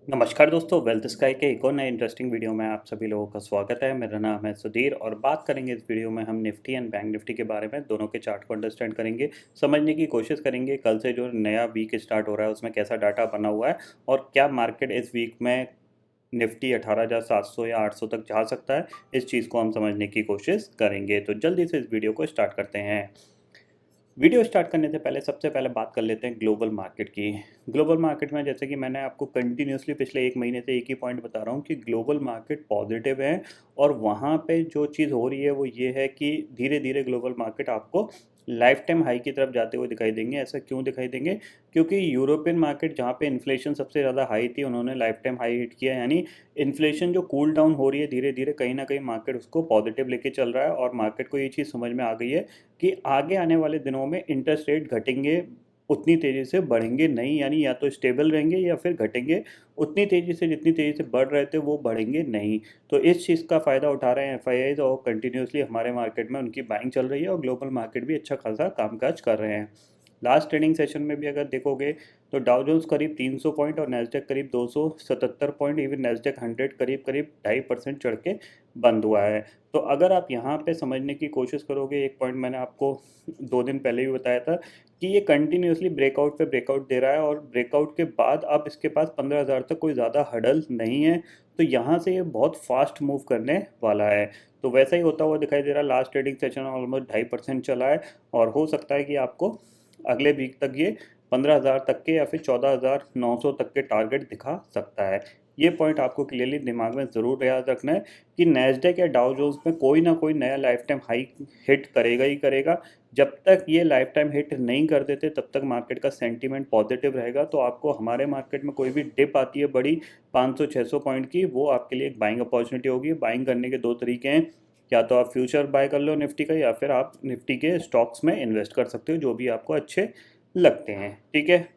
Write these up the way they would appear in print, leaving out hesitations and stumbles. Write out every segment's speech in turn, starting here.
नमस्कार दोस्तों, wealth sky के एक और नए इंटरेस्टिंग वीडियो में आप सभी लोगों का स्वागत है। मेरा नाम है सुधीर और बात करेंगे इस वीडियो में हम निफ्टी एंड बैंक निफ्टी के बारे में। दोनों के चार्ट को अंडरस्टैंड करेंगे, समझने की कोशिश करेंगे कल से जो नया वीक स्टार्ट हो रहा है उसमें कैसा डाटा बना हुआ है और क्या मार्केट इस वीक में निफ्टी 18,700 या 800 तक जा सकता है। इस चीज़ को हम समझने की कोशिश करेंगे, तो जल्दी से इस वीडियो को स्टार्ट करते हैं। वीडियो स्टार्ट करने से पहले सबसे पहले बात कर लेते हैं ग्लोबल मार्केट की। ग्लोबल मार्केट में जैसे कि मैंने आपको कंटिन्यूसली पिछले एक महीने से एक ही पॉइंट बता रहा हूँ कि ग्लोबल मार्केट पॉजिटिव है और वहाँ पे जो चीज़ हो रही है वो ये है कि धीरे धीरे ग्लोबल मार्केट आपको लाइफ टाइम हाई की तरफ जाते हुए दिखाई देंगे। ऐसा क्यों दिखाई देंगे? क्योंकि यूरोपियन मार्केट जहाँ पे इन्फ्लेशन सबसे ज़्यादा हाई थी उन्होंने लाइफ टाइम हाई हिट किया, यानी इन्फ्लेशन जो कूल डाउन हो रही है धीरे धीरे कहीं ना कहीं मार्केट उसको पॉजिटिव लेके चल रहा है और मार्केट को ये चीज़ समझ में आ गई है कि आगे आने वाले दिनों में इंटरेस्ट रेट घटेंगे, उतनी तेज़ी से बढ़ेंगे नहीं, यानी या तो स्टेबल रहेंगे या फिर घटेंगे उतनी तेज़ी से जितनी तेज़ी से बढ़ रहे थे वो बढ़ेंगे नहीं। तो इस चीज़ का फ़ायदा उठा रहे हैं एफआईआईज़ और कंटिन्यूसली हमारे मार्केट में उनकी बाइंग चल रही है और ग्लोबल मार्केट भी अच्छा खासा कामकाज कर रहे हैं। लास्ट ट्रेडिंग सेशन में भी अगर देखोगे तो डाउ जोन्स करीब 300 पॉइंट और नैस्डैक करीब 277 पॉइंट, इवन नैस्डैक 100 करीब करीब 2.5% चढ़ के बंद हुआ है। तो अगर आप यहाँ पे समझने की कोशिश करोगे, एक पॉइंट मैंने आपको 2 दिन पहले भी बताया था कि ये कंटिन्यूसली ब्रेकआउट पे ब्रेकआउट दे रहा है और ब्रेकआउट के बाद अब इसके पास 15,000 तक कोई ज़्यादा हडल नहीं है, तो यहाँ से ये बहुत फास्ट मूव करने वाला है। तो वैसा ही होता हुआ दिखाई दे रहा है। लास्ट ट्रेडिंग सेशन ऑलमोस्ट 2.5% चला है और हो सकता है कि आपको अगले वीक तक ये 15,000 तक के या फिर 14,900 तक के टारगेट दिखा सकता है। ये पॉइंट आपको क्लियरली दिमाग में ज़रूर याद रखना है कि नैस्डैक या डाउ जोन्स में कोई ना कोई नया लाइफ टाइम हाई हिट करेगा ही करेगा। जब तक ये लाइफ टाइम हिट नहीं कर देते तब तक मार्केट का सेंटीमेंट पॉजिटिव रहेगा। तो आपको हमारे मार्केट में कोई भी डिप आती है बड़ी 500-600 पॉइंट की, वो आपके लिए एक बाइंग अपॉर्चुनिटी होगी। बाइंग करने के दो तरीके हैं, या तो आप फ्यूचर बाय कर लो निफ्टी का या फिर आप निफ्टी के स्टॉक्स में इन्वेस्ट कर सकते हो, जो भी आपको अच्छे लगते हैं। ठीक है,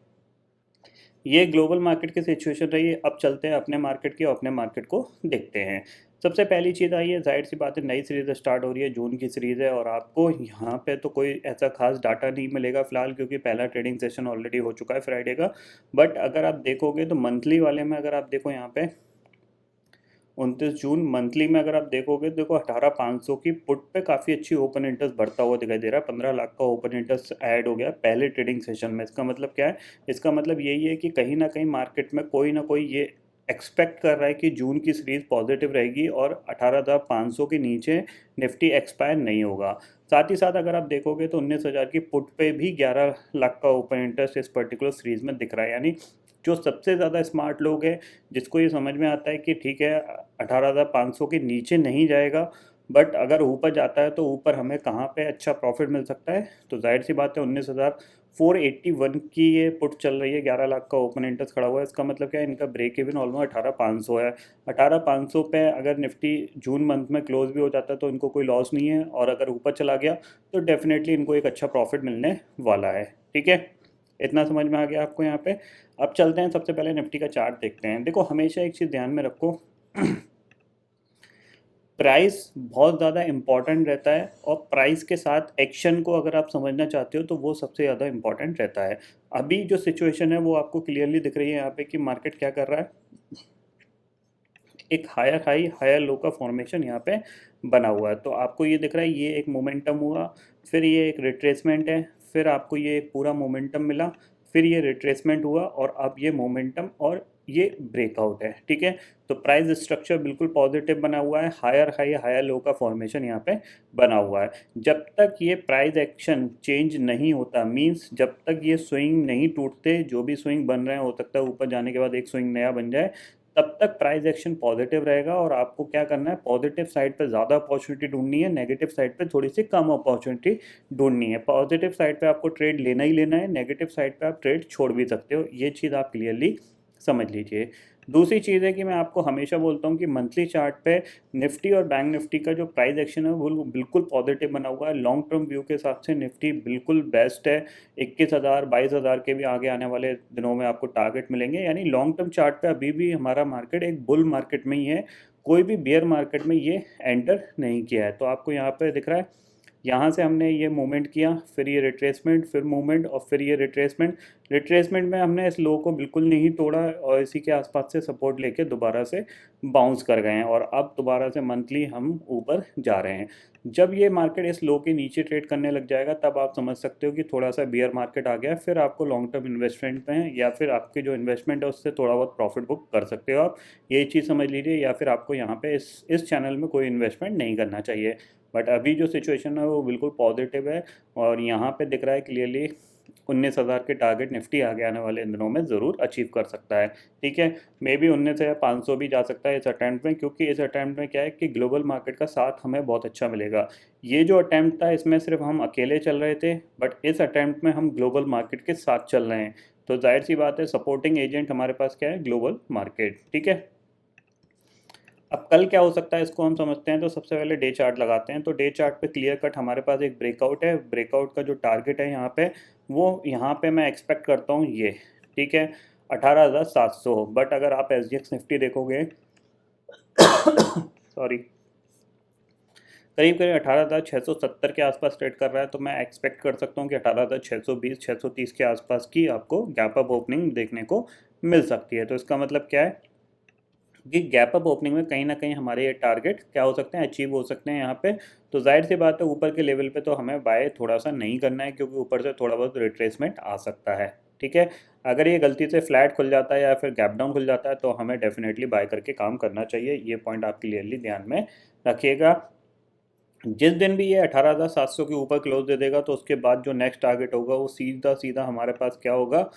ये ग्लोबल मार्केट की सिचुएशन रही है। अब चलते हैं अपने मार्केट की और अपने मार्केट को देखते हैं। सबसे पहली चीज़ आई है, जाहिर सी बात है नई सीरीज़ स्टार्ट हो रही है, जून की सीरीज़ है और आपको यहाँ पे तो कोई ऐसा खास डाटा नहीं मिलेगा फ़िलहाल, क्योंकि पहला ट्रेडिंग सेशन ऑलरेडी हो चुका है फ्राइडे का। बट अगर आप देखोगे तो मंथली वाले में अगर आप देखो यहाँ पे 29 जून मंथली में अगर आप देखोगे तो देखो 18,500 की पुट पे काफ़ी अच्छी ओपन इंटरेस्ट बढ़ता हुआ दिखाई दे रहा है। 15 लाख का ओपन इंटरेस्ट ऐड हो गया पहले ट्रेडिंग सेशन में। इसका मतलब क्या है? इसका मतलब यही है कि कहीं ना कहीं मार्केट में कोई ना कोई ये एक्सपेक्ट कर रहा है कि जून की सीरीज पॉजिटिव रहेगी और 18,500 के नीचे निफ्टी एक्सपायर नहीं होगा। साथ ही साथ अगर आप देखोगे तो 19,000 की पुट पे भी 11 लाख का ओपन इंटरेस्ट इस पर्टिकुलर सीरीज में दिख रहा है। यानी जो सबसे ज़्यादा स्मार्ट लोग हैं, जिसको ये समझ में आता है कि ठीक है 18,500 के नीचे नहीं जाएगा, बट अगर ऊपर जाता है तो ऊपर हमें कहाँ पे अच्छा प्रॉफिट मिल सकता है, तो जाहिर सी बात है 19,481 की ये पुट चल रही है, 11 लाख का ओपन इंटरेस्ट खड़ा हुआ है। इसका मतलब क्या है? इनका ब्रेक इवन ऑलमोस्ट 18,500 है। 18,500 पे अगर निफ्टी जून मंथ में क्लोज भी हो जाता है तो इनको कोई लॉस नहीं है, और अगर ऊपर चला गया तो डेफिनेटली इनको एक अच्छा प्रॉफिट मिलने वाला है। ठीक है, इतना समझ में आ गया आपको यहाँ पे। अब चलते हैं, सबसे पहले निफ्टी का चार्ट देखते हैं। देखो हमेशा एक चीज़ ध्यान में रखो, प्राइस बहुत ज़्यादा इम्पॉर्टेंट रहता है और प्राइस के साथ एक्शन को अगर आप समझना चाहते हो तो वो सबसे ज़्यादा इम्पॉर्टेंट रहता है। अभी जो सिचुएशन है वो आपको क्लियरली दिख रही है यहाँ पे कि मार्केट क्या कर रहा है। एक हायर हाई हायर लो का फॉर्मेशन यहाँ पे बना हुआ है, तो आपको ये दिख रहा है ये एक मोमेंटम हुआ, फिर ये एक रिट्रेसमेंट है, फिर आपको ये पूरा मोमेंटम मिला, फिर ये रिट्रेसमेंट हुआ और अब ये मोमेंटम और ये ब्रेकआउट है। ठीक है, तो प्राइस स्ट्रक्चर बिल्कुल पॉजिटिव बना हुआ है, हायर हाई हायर लो का फॉर्मेशन यहाँ पे बना हुआ है। जब तक ये प्राइस एक्शन चेंज नहीं होता, मींस जब तक ये स्विंग नहीं टूटते, जो भी स्विंग बन रहे हैं हो सकता है ऊपर जाने के बाद एक स्विंग नया बन जाए, तब तक प्राइस एक्शन पॉजिटिव रहेगा। और आपको क्या करना है, पॉजिटिव साइड पे ज़्यादा अपॉर्चुनिटी ढूंढनी है, नेगेटिव साइड पे थोड़ी सी कम अपॉर्चुनिटी ढूंढनी है। पॉजिटिव साइड पे आपको ट्रेड लेना ही लेना है, नेगेटिव साइड पे आप ट्रेड छोड़ भी सकते हो, ये चीज़ आप क्लियरली समझ लीजिए। दूसरी चीज़ है कि मैं आपको हमेशा बोलता हूँ कि मंथली चार्ट पे निफ्टी और बैंक निफ्टी का जो प्राइस एक्शन है वो बिल्कुल पॉजिटिव बना हुआ है। लॉन्ग टर्म व्यू के हिसाब से निफ्टी बिल्कुल बेस्ट है। 21,000 22,000 के भी आगे आने वाले दिनों में आपको टारगेट मिलेंगे। यानी लॉन्ग टर्म चार्ट पे अभी भी हमारा मार्केट एक बुल मार्केट में ही है, कोई भी बेयर मार्केट में ये एंटर नहीं किया है। तो आपको यहाँ पे दिख रहा है यहाँ से हमने ये मूवमेंट किया, फिर ये रिट्रेसमेंट, फिर मूवमेंट और फिर ये रिट्रेसमेंट। रिट्रेसमेंट में हमने इस लो को बिल्कुल नहीं तोड़ा और इसी के आसपास से सपोर्ट लेके दोबारा से बाउंस कर गए हैं और अब दोबारा से मंथली हम ऊपर जा रहे हैं। जब ये मार्केट इस लो के नीचे ट्रेड करने लग जाएगा तब आप समझ सकते हो कि थोड़ा सा बियर मार्केट आ गया है। फिर आपको लॉन्ग टर्म इन्वेस्टमेंट में या फिर आपके जो इन्वेस्टमेंट है उससे थोड़ा बहुत प्रॉफिट बुक कर सकते हो आप, ये चीज़ समझ लीजिए। या फिर आपको यहाँ पे इस चैनल में कोई इन्वेस्टमेंट नहीं करना चाहिए। बट अभी जो सिचुएशन है वो बिल्कुल पॉजिटिव है और यहाँ पे दिख रहा है क्लियरली 19,000 के टारगेट निफ्टी आगे आने वाले इन दिनों में ज़रूर अचीव कर सकता है। ठीक है, मे बी 19 या 500 भी जा सकता है इस अटैम्प्ट में, क्योंकि इस अटैम्प्ट में क्या है कि ग्लोबल मार्केट का साथ हमें बहुत अच्छा मिलेगा। ये जो अटैम्प्ट था इसमें सिर्फ हम अकेले चल रहे थे, बट इस अटैम्प्ट में हम ग्लोबल मार्केट के साथ चल रहे हैं। तो जाहिर सी बात है सपोर्टिंग एजेंट हमारे पास क्या है, ग्लोबल मार्केट। ठीक है, अब कल क्या हो सकता है इसको हम समझते हैं। तो सबसे पहले डे चार्ट लगाते हैं। तो डे चार्ट पे क्लियर कट हमारे पास एक ब्रेकआउट है। ब्रेकआउट का जो टारगेट है यहाँ पे, वो यहाँ पे मैं एक्सपेक्ट करता हूँ ये, ठीक है, 18,700। बट अगर आप SGX निफ्टी देखोगे सॉरी, करीब करीब 18,670 के आसपास ट्रेड कर रहा है। तो मैं एक्सपेक्ट कर सकता हूँ कि 18,620 630 के आसपास की आपको गैप अप ओपनिंग देखने को मिल सकती है। तो इसका मतलब क्या है कि गैप अप ओपनिंग में कहीं ना कहीं हमारे ये टारगेट क्या हो सकते हैं, अचीव हो सकते हैं यहाँ पे। तो जाहिर सी बात है ऊपर के लेवल पे तो हमें बाय थोड़ा सा नहीं करना है, क्योंकि ऊपर से थोड़ा बहुत रिट्रेसमेंट आ सकता है। ठीक है, अगर ये गलती से फ्लैट खुल जाता है या फिर गैप डाउन खुल जाता है तो हमें डेफिनेटली बाय करके काम करना चाहिए। ये पॉइंट आप क्लियरली ध्यान में रखिएगा। जिस दिन भी ये 18,700 के ऊपर क्लोज दे देगा तो उसके बाद जो नेक्स्ट टारगेट होगा वो सीधा सीधा हमारे पास क्या होगा,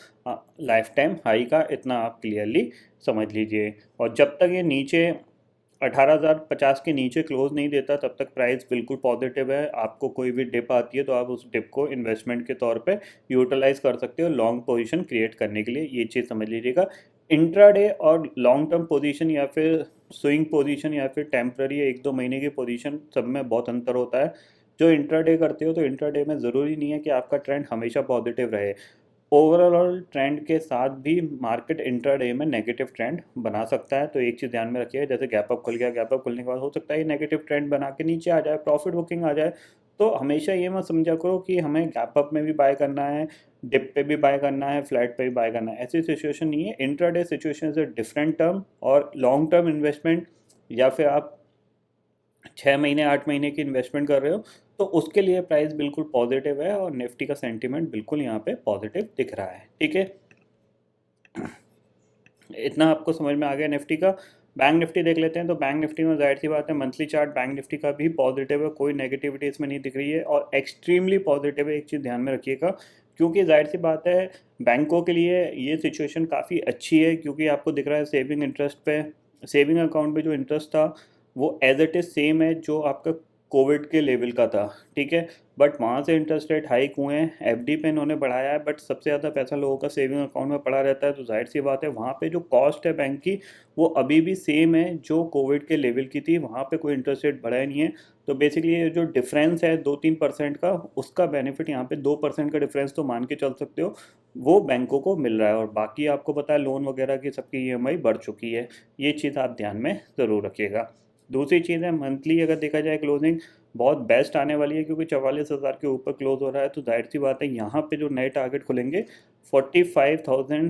लाइफ टाइम हाई का। इतना आप क्लियरली समझ लीजिए। और जब तक ये नीचे 18,050 के नीचे क्लोज नहीं देता तब तक प्राइस बिल्कुल पॉजिटिव है। आपको कोई भी डिप आती है तो आप उस डिप को इन्वेस्टमेंट के तौर पे यूटिलाइज कर सकते हो लॉन्ग पोजीशन क्रिएट करने के लिए। ये चीज़ समझ लीजिएगा। इंट्राडे और लॉन्ग टर्म पोजीशन या फिर स्विंग पोजीशन या फिर टेम्प्ररी 1-2 महीने की पोजीशन, सब में बहुत अंतर होता है। जो इंट्राडे करते हो तो इंट्राडे में ज़रूरी नहीं है कि आपका ट्रेंड हमेशा पॉजिटिव रहे। ओवरऑल ट्रेंड के साथ भी मार्केट इंट्राडे में नेगेटिव ट्रेंड बना सकता है। तो एक चीज़ ध्यान में रखिए, जैसे गैप अप खुल गया, गैप अप खुलने के बाद हो सकता है ये नेगेटिव ट्रेंड बना के नीचे आ जाए, प्रॉफिट बुकिंग आ जाए। तो हमेशा ये मत समझा करो कि हमें गैप अप में भी बाय करना है, डिप पे भी बाय करना है, फ्लैट पे भी बाय करना है। ऐसी सिचुएशन नहीं है। Intraday situation is a different term. और लॉन्ग टर्म इन्वेस्टमेंट या फिर आप 6 महीने 8 महीने की इन्वेस्टमेंट कर रहे हो तो उसके लिए प्राइस बिल्कुल पॉजिटिव है और निफ्टी का सेंटीमेंट बिल्कुल यहाँ पे पॉजिटिव दिख रहा है। ठीक है, इतना आपको समझ में आ गया निफ्टी का। बैंक निफ्टी देख लेते हैं। तो बैंक निफ्टी में जाहिर सी बात है मंथली चार्ट बैंक निफ्टी का भी पॉजिटिव है, कोई नेगेटिविटी इसमें नहीं दिख रही है और एक्सट्रीमली पॉजिटिव है। एक चीज़ ध्यान में रखिएगा, क्योंकि जाहिर सी बात है बैंकों के लिए ये सिचुएशन काफ़ी अच्छी है, क्योंकि आपको दिख रहा है सेविंग इंटरेस्ट पे, सेविंग अकाउंट पे जो इंटरेस्ट था वो एज इट इज़ सेम है जो आपका कोविड के लेवल का था। ठीक है, बट वहाँ से इंटरेस्ट रेट हाइक हुए हैं, एफडी पे इन्होंने बढ़ाया है, बट सबसे ज़्यादा पैसा लोगों का सेविंग अकाउंट में पड़ा रहता है। तो जाहिर सी बात है वहाँ पे जो कॉस्ट है बैंक की वो अभी भी सेम है जो कोविड के लेवल की थी। वहाँ पे कोई इंटरेस्ट रेट बढ़ा ही नहीं है। तो बेसिकली ये जो डिफरेंस है 2-3% का, उसका बेनिफिट यहाँ पे 2% का डिफरेंस तो मान के चल सकते हो वो बैंकों को मिल रहा है। और बाकी आपको पता है लोन वगैरह की सबकी ईएमआई बढ़ चुकी है। ये चीज़ आप ध्यान में ज़रूर रखिएगा। दूसरी चीज़ है मंथली अगर देखा जाए क्लोजिंग बहुत बेस्ट आने वाली है, क्योंकि 44,000 के ऊपर क्लोज हो रहा है। तो जाहिर सी बात है यहाँ पे जो नए टारगेट खुलेंगे 45,000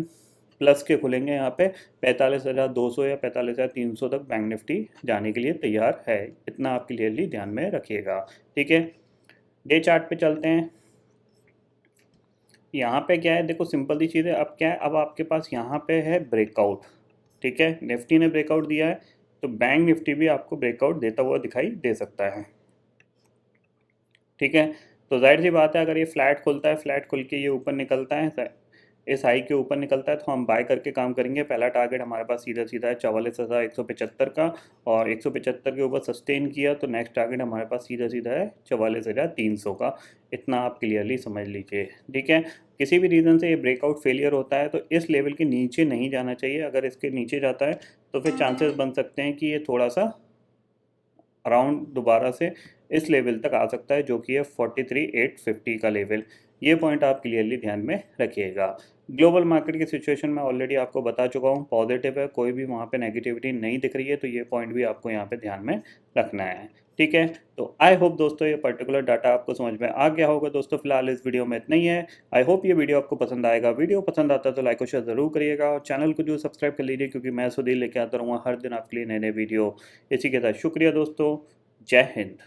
प्लस के खुलेंगे। यहाँ पे 45,200 या 45,300 तक बैंक निफ्टी जाने के लिए तैयार है। इतना आप क्लियरली ध्यान में रखिएगा। ठीक है, डे चार्ट पे चलते हैं। यहाँ पे क्या है, देखो सिंपल सी चीज़ है। अब क्या है, अब आपके पास यहाँ पे है ब्रेकआउट। ठीक है, निफ्टी ने ब्रेकआउट दिया है तो बैंक निफ्टी भी आपको ब्रेकआउट देता हुआ दिखाई दे सकता है। ठीक है, तो जाहिर सी बात है अगर ये फ्लैट खुलता है, फ्लैट खुल के ये ऊपर निकलता है, इस हाई के ऊपर निकलता है तो हम बाय करके काम करेंगे। पहला टारगेट हमारे पास सीधा सीधा है 44,175 का, और 175 के ऊपर सस्टेन किया तो नेक्स्ट टारगेट हमारे पास सीधा सीधा है 44,300 का। इतना आप क्लियरली समझ लीजिए। ठीक है, किसी भी रीज़न से ये ब्रेकआउट फेलियर होता है तो इस लेवल के नीचे नहीं जाना चाहिए। अगर इसके नीचे जाता है तो फिर चांसेस बन सकते हैं कि ये थोड़ा सा अराउंड दोबारा से इस लेवल तक आ सकता है, जो कि है 43,850 का लेवल। ये पॉइंट आप क्लियरली ध्यान में रखिएगा। ग्लोबल मार्केट की सिचुएशन मैं ऑलरेडी आपको बता चुका हूँ, पॉजिटिव है, कोई भी वहाँ पे नेगेटिविटी नहीं दिख रही है, तो ये पॉइंट भी आपको यहाँ पे ध्यान में रखना है। ठीक है, तो आई होप दोस्तों ये पर्टिकुलर डाटा आपको समझ में आ गया होगा। दोस्तों फिलहाल इस वीडियो में इतना ही है। आई होप ये वीडियो आपको पसंद आएगा। वीडियो पसंद आता है तो लाइक और शेयर जरूर करिएगा और चैनल को जो सब्सक्राइब कर लीजिए, क्योंकि मैं सुधीर लेके आता रहूँगा हर दिन आपके लिए नए नए वीडियो। इसी के साथ शुक्रिया दोस्तों, जय हिंद।